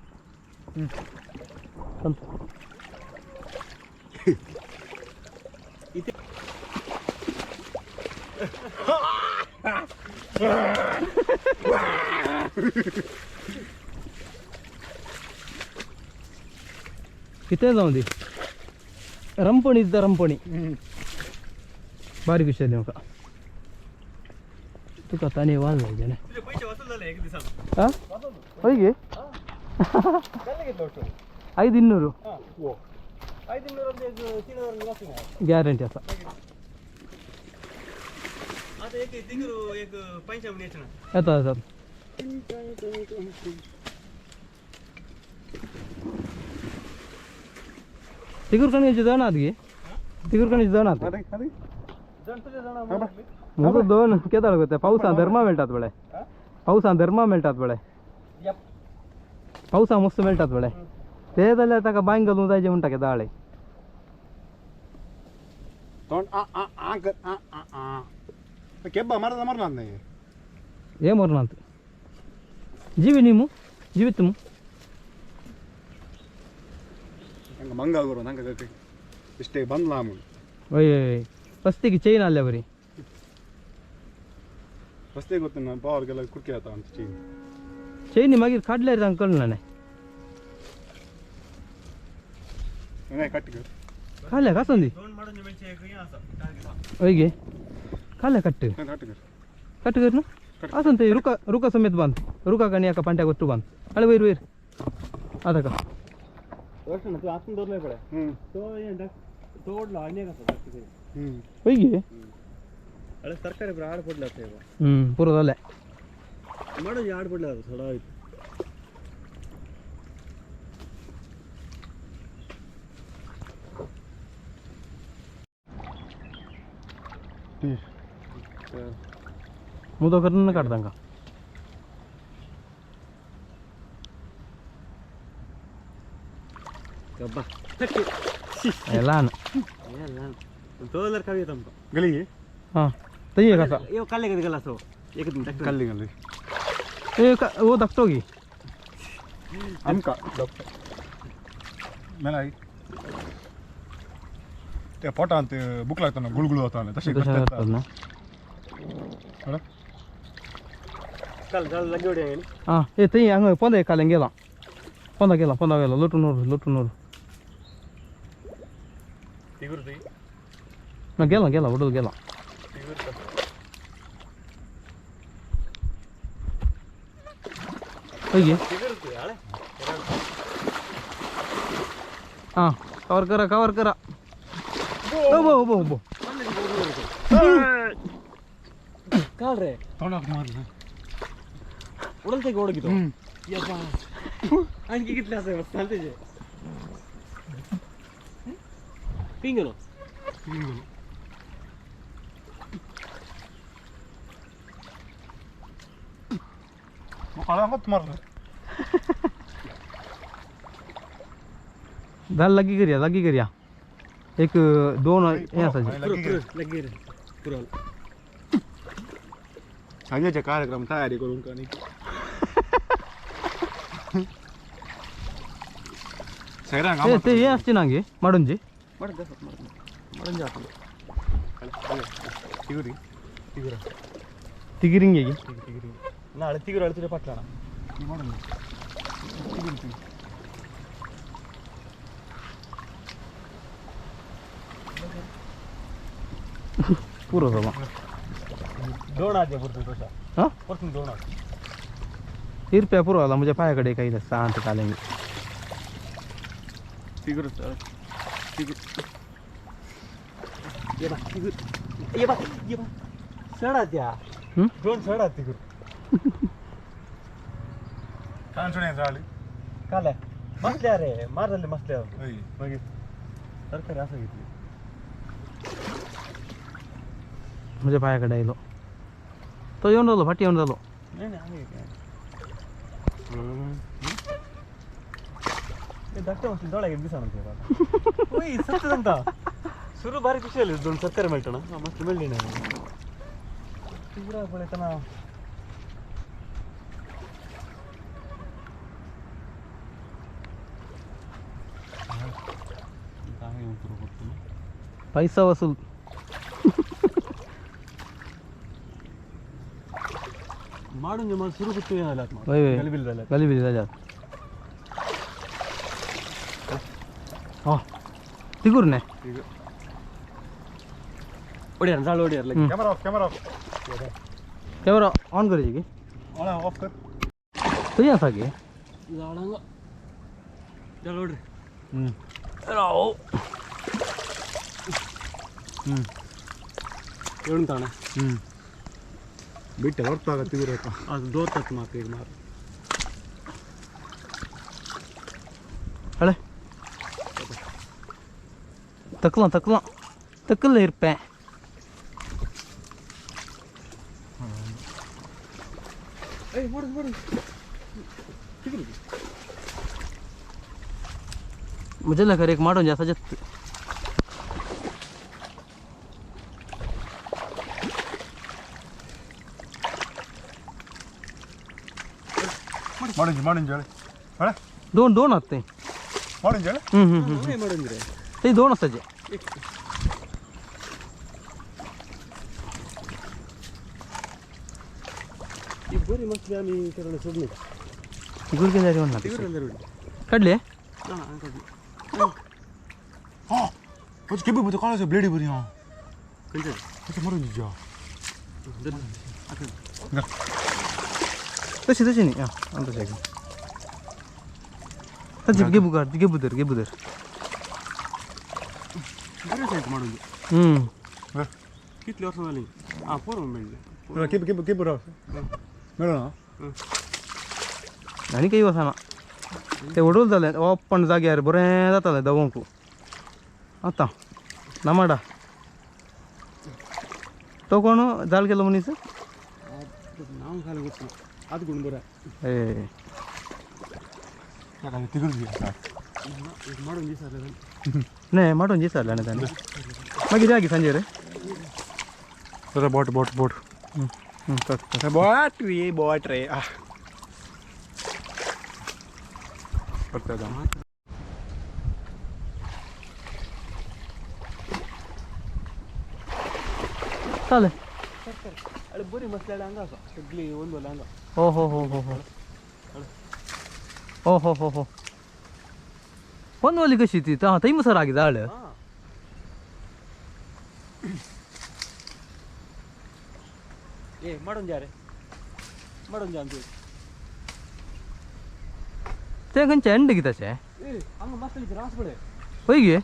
किती जाऊ दे रंपणी इद्द रंपणी बारीक विषय देऊ का तुका ताने वाजवायचे ना तुझे पैसे वसूल झाले एक दिवसात हा होय गे काय घेतलं होतं 500 हो 500 3000 वसूल गॅरंटी असा आता एक तिकडं एक पैसे न्यायचं ना येतात तिकूर कण्याची जाणार गे तिकूर कण्याची जाणार अरे अरे जण तुझे जण मग दोन केदाळ होते पावसा धर्मा मेळटात बळे पावसा धर्मा मेळटात बळे पावसा मस्त मेळटात बळे ते जाल्यार ताका बांग घालून जायचे म्हणटा के दाळे तोंड आ कर आ केब्बा मारणार नाही हे मरणार जीवी निमू जीवित मु ಹಂಗೆ ಮಂಗಾಗರು ನಂಗೆ ಇಷ್ಟೇ ಬಂದ್ಲಾ ಅಮ್ಮು ಒಯ್ ಫಸ್ಟಿಗೆ ಚೈನ್ ಅಲ್ಲೇ ಬರೀ ರಸ್ತೆ ಗೊತ್ತು ನಾನು ಪಾವರ್ಗೆಲ್ಲ ಕುರ್ಕಿ ಆತ ಅಂತ ಚೈನಿ ಮಾಗಿರ್ ಕಾಡ್ಲೇ ಇರ ಅಂಕಲ್ ನಾನೆ ಕಟ್ಟಿಗೆ ಕಾಲೆ ಕಾಸಂದಿ दोन माडून जमेचे एक असं टार्गेट ಒಯ್ಗೆ ಕಾಲೆ ಕಟ್ಟು ಕಟ್ಟಿಗೆ ಕಟ್ಟು कर ना असं ते रुका समेत बांध रुका का एका पांट्या गोष्ट बांध अरे वैर आता का वर्ष ना तू आतून धरलाय पडे तो तो ओढला आणि का ಒಯ್ಗೆ अरे सरकारी पर आड पडला ते पुरं झालंय माडून आड पडला थोडा मुदो करून काढता का गब्बा लहान तो जर कवी येतो गलिगे हां ते ये कसा ये काले कधी गेला असो एक मिनिट गल्ली गल्ली वो दाखतो की आमका मला ते पोटान ते बुक लागताना गुळगुळ होता तसे करतात ना चल चल लगे उडे हां ए ते हंग पंद काले गेला पंदा गेला लुटून तिगुर ते ना गेला उडल गेला होय तिगुर ते आले हां कवर करा उभो काल रे तोंड मारलं उडल ते गोड कितो यप्पा आणखी कितले असं चालते जे पिंगलो मला मत मारलं दाल लगी करूया एक दोन हे असायचे लगे रे पुरल संजयचे कार्यक्रम तयारी करून का नाही ते हे असते ना गे माडूनची मडून जा तिगुरी तिगिरिंग गे ನಾಳೆ ತಿಗುರು ಅಳ್ತಿದ್ರೆ ಪಟ್ಟಣ पुरो दोन आधी पुरतो तसा हां परतून दोन इरप्या पुरवाला म्हणजे पायाकडे काही शांत आले मी तिकडं ये बा सडा त्या दोन सडा तिकडं छान सुने झाली काल्या मसल्या रे मारले मसल्या होय. मग सरकारी असं घेतली म्हणजे पायाकडे आलो तो येऊन राहिलो फाटी येऊन राहिलो नाही नाही आम्ही काय धाकट्या मसली जळा घेत दिसा होय सत्य सांगता सुरू बारीक विषय दोन सरकारी मिळतं ना मस्त मिळली नाही तिकडं पण येताना पैसा वसूल माडून जे मला सुरू कुठे झाल्यात होय होय गलिबिल झाल्यात गलिबिली झाल्यात हो तिकूर नाही ओढ्यार झाड ओढ्यार लगे कॅमेरा ऑफ कॅमेरा ऑन करायची की ऑफ कर तुझी असा की झाडांगा झाड ओढ राव येऊन ताणा ಬಿಟ್ಟೆ ಹೊರತಾಗತ್ತಿದ್ರು ಅದು ದೋತತ್ ಮಾತು ಈಗ ಮಾರು ಹಳೆ ತಕ್ಕಲ್ಲ ಇರ್ಪೆ मुझे कर एक माडो जैसा जत ಮಾಡಿಂಜ ಹೇಳಿ दोन आते ಮಾಡಿಂಜ ಹೇಳಿ ಮಾಡಿದ್ರೆ ते दोन असताचे ಈ ಬರಿ ಮಸ್ಲಿ ಆಮಿ ಕರಣ ಸುಡ್ನಿ गुडघे जारी म्हणणार ತಿಗುರಂದರ काढले ಹಾಂ ಅದು ಕೆಬ್ಬು ಬತ್ತು ಕಾಲೇಜ್ ಬ್ಲೇಡಿ ಬರಿ ಹಾಂ ಕಂಚೆ ಮತ್ತೆ ಮಾಡಿಂಜ तशी नाही हां तशी तशी घे बुदर बरे साईट ಮಾಡೋದು कितले वर्ष झाली हां पूर्ण मिळले ಕೆಬ್ಬು ಮೇಡೋಣ आणि काही वसाना ते ओढून झाले ओपन जाग्यार बरें जातालें दवंकू आतां नामाडा तो कोण जाल केलो मनीस ನಾವು ಖಾಲಿ ಗೊತ್ತಿಲ್ಲ ಅದು ಗುಣ ಬರ ए ಯಾಕಂದ್ರೆ ತಿಗುರ್ಜಿ ಇದು ಮಾಡೋ ದಿವಸ ಅಲ್ಲ नाही माटून दिसला ना त्याने मागीर या की संजय रे जरा बोट बोट रे बघता चालेल ಅಳೆ ಬರಿ ಮಸ್ಲಾಡ ಹಂಗ ಸಗ್ಲಿ ಒಂದು ಹಂಗ हो हो हो हो हो हो हो हो हो पनवली कशी ती थंय मसर आगी जाळ ए ಮಾಡೋಣ जा रे ಮಾಡೋಣ जा ಅಂತ ते खंयचे एंड की तशें ए ಹಂಗ ಮಸ್ಲಿ ರಾಸ್ ಬಳೆ होय गे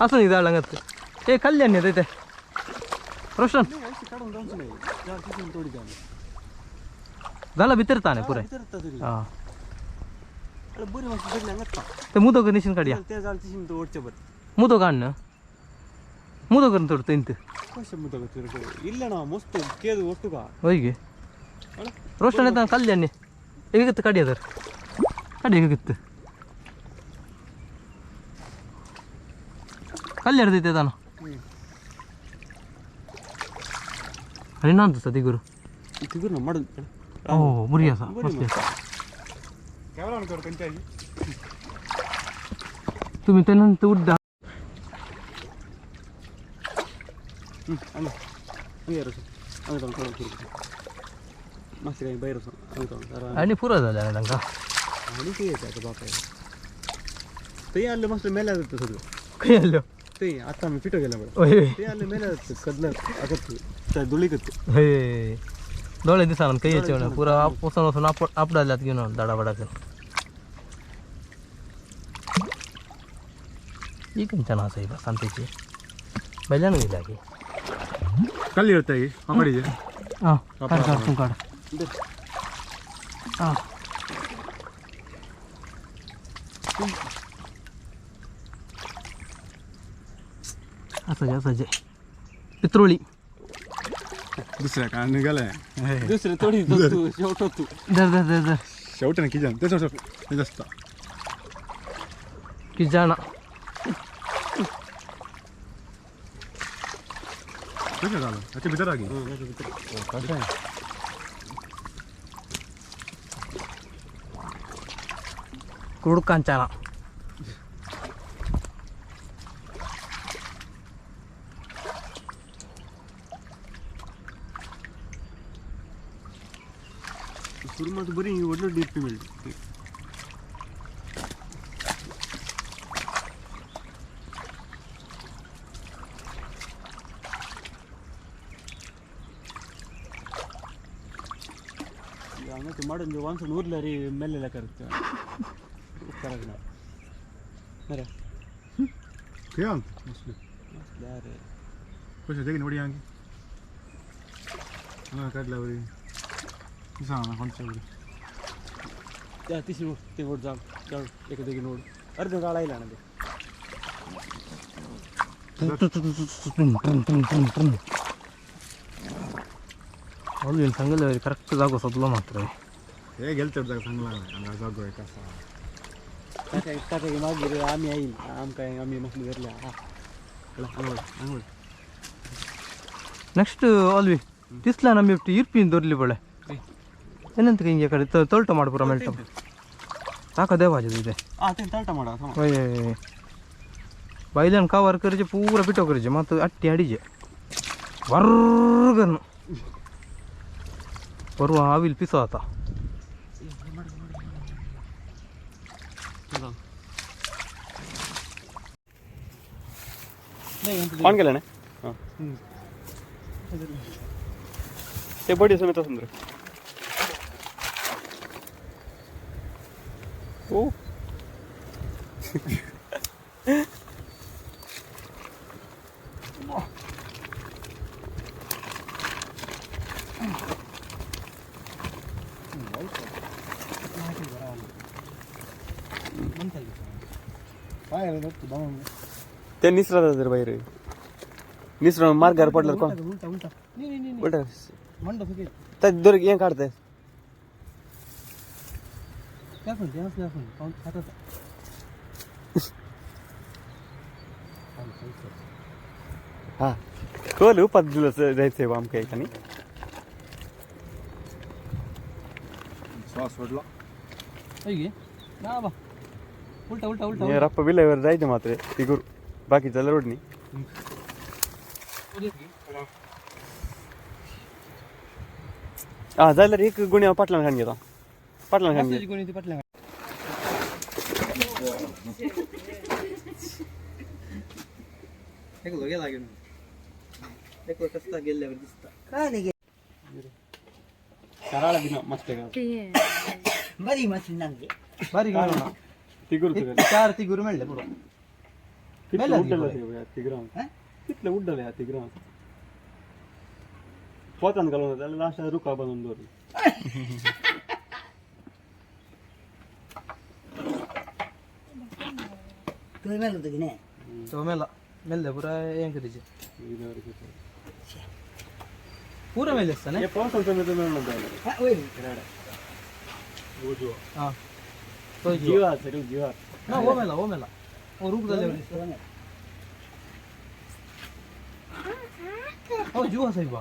असं नाही जाळ लागत ए कल्याण येते ते रोशन काढून जाऊच नाही जा तिथून तोडी जा झाला भितरताने पुरे हां अरे बरी मस्त सगळी हंगत ते मुदो निशीन काढया ते जाल तिथून तो ओढच्या बर मुदो काढणं मुदो करून तोडतो इंत कशा मुद्दा ಇಲ್ಲ ನಾವು ಮಸ್ತ್ ಕೇದು ಒಟ್ಟುಗ होय गे रोशन येताना कल्याण एक काढया तर काढ एक कल्याण देते येताना आणि नांद तिगुरू तिगुरू ಮಾಡೋದು हो मुरी असा मस्त कॅमेरा ऑन कर कंचाई तुम्ही त्यानंतर उड्डा ಹಂಗ ಹಂಗೆ ರಸ ಹಂಗೆ ತಗೊಂಡು मस्त काही बाहेर आणि पुरा झाला तांकां आणि ते येतात बापा ते आलं मस्त मेला जातं सगळं खंय आलो ते ते आता मी पिठो गेला बरं होय ते आले मेला कदलं अगत त्या दुळीकत होय डोळे दिसाना काही यायचे पुरा पोसून वसून आपडाल्यात घेऊन दाडाबडाचं ಈ ಕಂಚನ ಸಾಹಿಬ ಸಂತೆಗೆ ಬೆಲ್ಲನ ಇದಾಗಿ ಕಲ್ಲಿ ಇರ್ತಾಯಿ ಆ ಕಡೆಗೆ ಹಾಂ ಕಾಡು ಕಾಡು ಕಾಡು ಹಾಂ असं असं पित्रोळी दुसऱ्या काय निघालाय दुसरं थोडी शेवट होतो दर दर दर दर शेवटी की जाण तेच हे जास्त की जाणा कसं झालं त्याच्या भीतर आगी कसं आहे कुड कांचाना सुरमत बरी वडलं डीप मिळते ते ಮಾಡನ್ ವಾನ್ಸನ್ ಊರ್ಲಾರಿ ಮೇಲೆಲ್ಲ ಕರುತ್ತೆ ಕರೆಕ್ಟ್ ಅರೆ क्या ಯಾರೆ कुछ देखी नोड़ी आगे हां काढला बरी सांगा कोणच्या बरी त्या तिसरी ते वोट जाम जाऊ एक देगी नोड अर्ध गाळा ಇಲ್ಲ ನನಗೆ ಅಲ್ಲಿ ಸಂಗಲ ಕರೆಕ್ಟ್ ಜಾಗ ಸದ್ಲ ಮಾತ್ರ हे गेलते चांगला अंगा जागो आहे कसा काय मागे आम्ही येईल आम काय आम्ही मस्त घरल्या अंगोळ ನೆಕ್ಸ್ಟ್ ಅಲ್ವಿ ತಿಸ್ಲ ನಮಗೆ ಇರ್ಪಿನ ದೊರ್ಲಿ ಬಳೆ ಏನಂತ ಹಿಂಗೆ ಕಡೆ ತೋಲ್ಟ ಮಾಡ್ಪುರ ಮೆಲ್ಟ ಸಾಕದೇ ಬಾಜದು ಇದೆ ते तळटा माडा होय बैलन कवर करजे पूरा पिटो करजे मग अट्टी अडीजे वर्गन परवा आविल पिसो आता ऑन केलं ना हां ते बडी समेत सुंदर ओ काय रे तू बाबा ते निसरा जर बाहेर निसरा मार्गावर पडलं कोण उलटा उलटा उलटा मंड फुके त्या दोर ये काढते काय पण त्याच काय पण पाऊस खातात हा कोल उपात दिलं जायचंय बा आमच्या एकाने श्वास सोडला ಹೇಗೆ ನಾ ಬಾ ಉಲ್ಟಾ ಉಲ್ಟಾ ಉಲ್ಟಾ हे रप्पा बिलावर जायचं मात्र ती करू बाकीचा रोड नाही हा जायला एक गुन्हा पाटलान खान घेता पाटलान खान घे कोणी ती पटल्या एक लोगे लागेल एक कसला गेल्यावर दिसता काय नाही कराळा दिना मस्त आहे बरी मशीन लागली बारी गाणं ना ती करू चार ती गुरु मिळले पुढं कितलं उड्डलं ते तिग्राम कितलं उड्डलं तिग्राम पोतान घालून त्याला लास्ट रुका बनवून दोर तुम्ही मेल होतं की नाही तो मेला मेल्ले पुरा ಏನ್ ಕರಿಜೆ ಪೂರ ಮೇಲೆ ಇಸ್ತಾನೆ हे पावसाचं समेत मिळून जायला हा, होय ಹಾ तो जीवा सर जीवा ನಾ ಓ ಮೇಲ ಓ ರೂಪದಲ್ಲಿ ಓ ಜೀವ ಸಾಹಿಬ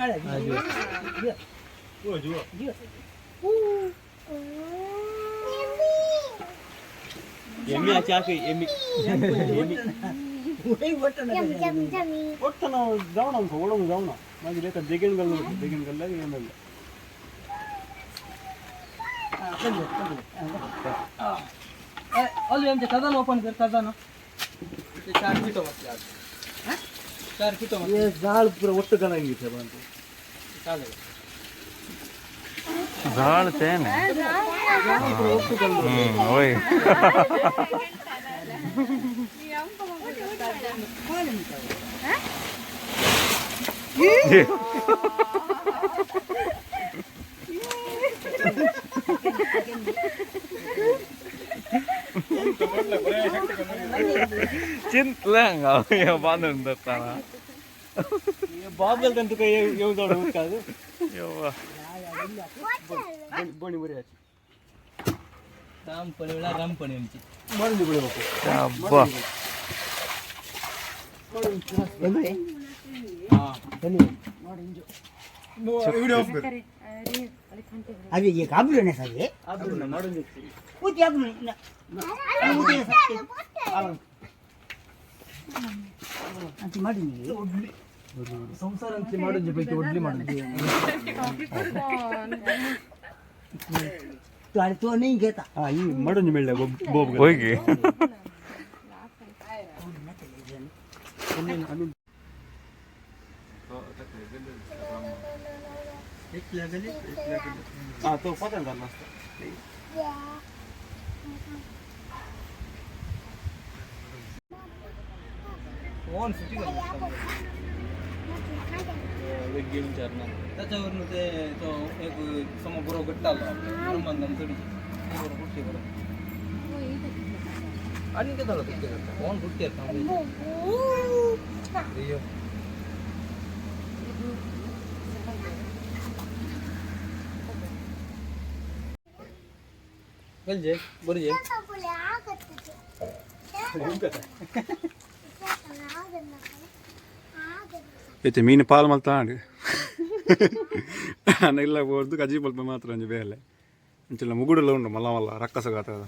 अरे, ओ जुआ एमी आची आकी एमी होय वाटतं ना त्याला. ಒಟ್ಟು ನಾವು ಜಾವಣ ಅಂತ ಒಳಗೆ ಜಾವಣ ಮಾಗಿ ಲೇಕ ದೇಗೇನ್ಗಲ್ ದೇಗೇನ್ಗಲ್ಲ ಏನಿಲ್ಲ हा, चल, चल. ಅಲ್ಲಿ चालू आहे आमच्या खजाना ओपन कर खजाना ते 4 पिटो मस्त आज 4 पिटो मस्त हे जाळ पुरा ಒಟ್ಟು ಕಣಂಗಿತ್ತೆ ಬಂತು चालेल जाळतेನೆ होय चिंतलं बांधून जाताना ಬಾಬ್ ಗಲ್ತಂತ ತುಕ येऊ जाऊ ಕಾದು ಯವ್ವ बोणी बरी आची राम पणेला राम पणे आमची मळून बिळे बापू ಅಬ್ಬಾ अभी ये काबुल ने सगे ಆದ್ರೂ ಮಾಡೋದು उती काबुल ना अंत ಮಾಡಿ संसार अंतली ಮಾಡೋದು पैकी ಒಡ್ಲಿ ಮಾಡೋದು तो अरे तो नहीं घेता ಹಾ ಈ ಮಾಡೋದು ಮೆಳ್ಳೆ ಬೋಬ್ ಹೋಗಿ हा तो पतंग झाला असता फोन सुटी गेम चारणार त्याच्यावरून ते तो एक समोर बरोबर गट्टा आला ब्रह्मांडम थोडी गोष्टी बरोबर आणि काय झालं ते फोन फुटते जे बरं जे అయితే మీన్ పాలు మళ్తా అండి అన్న ఇలా పోదు కజ్జి పల్ప మాత్రం వేయాలి ఇంట్లో ముగ్గుడులో ఉండు మళ్ళా రక్కస కాదు కదా